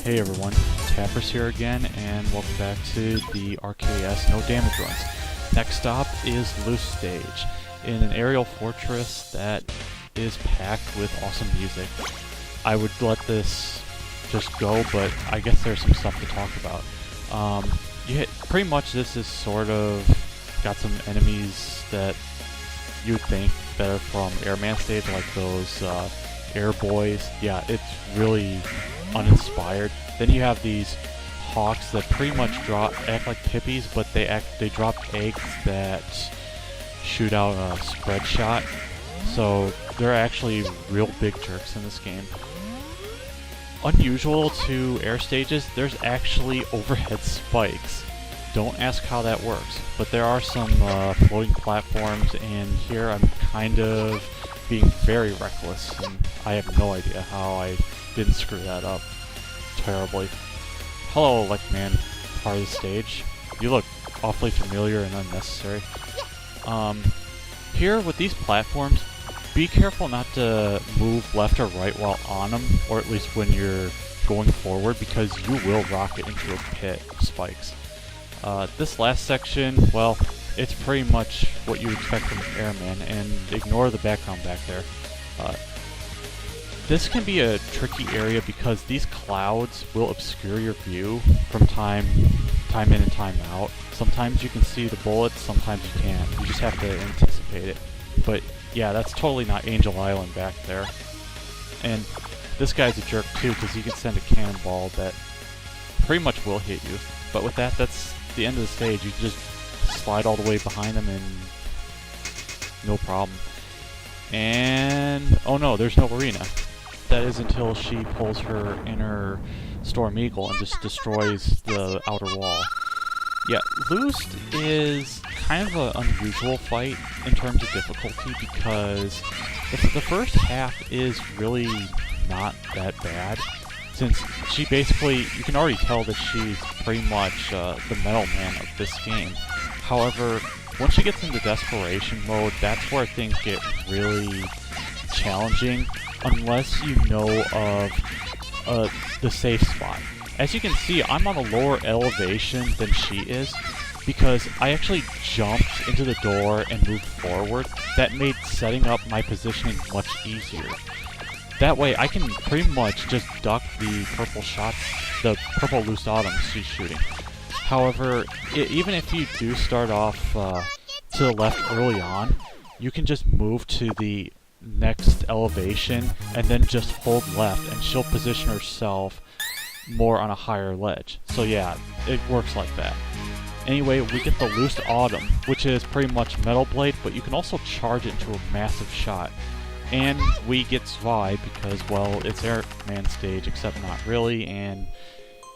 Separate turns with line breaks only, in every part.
Hey everyone, Tappers here again, and welcome back to the RKS No Damage Runs. Next stop is Luste stage, in an aerial fortress that is packed with awesome music. I would let this just go, but I guess there's some stuff to talk about. Pretty much this is sort of got some enemies that you'd think that are from Airman stage, like those air boys. Yeah, it's really uninspired. Then you have these hawks that pretty much act like pippies, but they drop eggs that shoot out a spread shot. So they're actually real big jerks in this game. Unusual to air stages, there's actually overhead spikes. Don't ask how that works, but there are some floating platforms, and here I'm kind of being very reckless, and I have no idea how I didn't screw that up terribly. Hello, Man, part of the stage. You look awfully familiar and unnecessary. Here with these platforms, be careful not to move left or right while on them, or at least when you're going forward, because you will rocket into a pit of spikes. This last section, well, it's pretty much what you expect from Airman, and ignore the background back there. This can be a tricky area because these clouds will obscure your view from time in and time out. Sometimes you can see the bullets, sometimes you can't. You just have to anticipate it. But yeah, that's totally not Angel Island back there. And this guy's a jerk too, because he can send a cannonball that pretty much will hit you. But with that, that's the end of the stage. You can just slide all the way behind them and no problem. And oh no, there's no arena. That is until she pulls her inner Storm Eagle and just destroys the outer wall. Yeah, Luste is kind of an unusual fight in terms of difficulty, because the first half is really not that bad, since she basically, you can already tell that she's pretty much the Metal Man of this game. However, once she gets into desperation mode, that's where things get really challenging, unless you know of the safe spot. As you can see, I'm on a lower elevation than she is, because I actually jumped into the door and moved forward. That made setting up my positioning much easier. That way I can pretty much just duck the purple shots, the purple loose autumns she's shooting. However, even if you do start off to the left early on, you can just move to the next elevation and then just hold left, and she'll position herself more on a higher ledge. So yeah, it works like that. Anyway, we get the loose autumn, which is pretty much Metal Blade, but you can also charge it into a massive shot. And we get Zwei because, well, it's Airman stage, except not really, and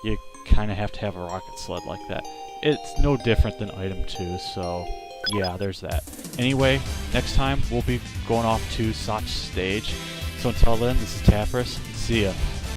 you kind of have to have a rocket sled like that. It's no different than item 2, so yeah, there's that. Anyway, next time we'll be going off to Sorta stage. So until then, this is Tappers. See ya.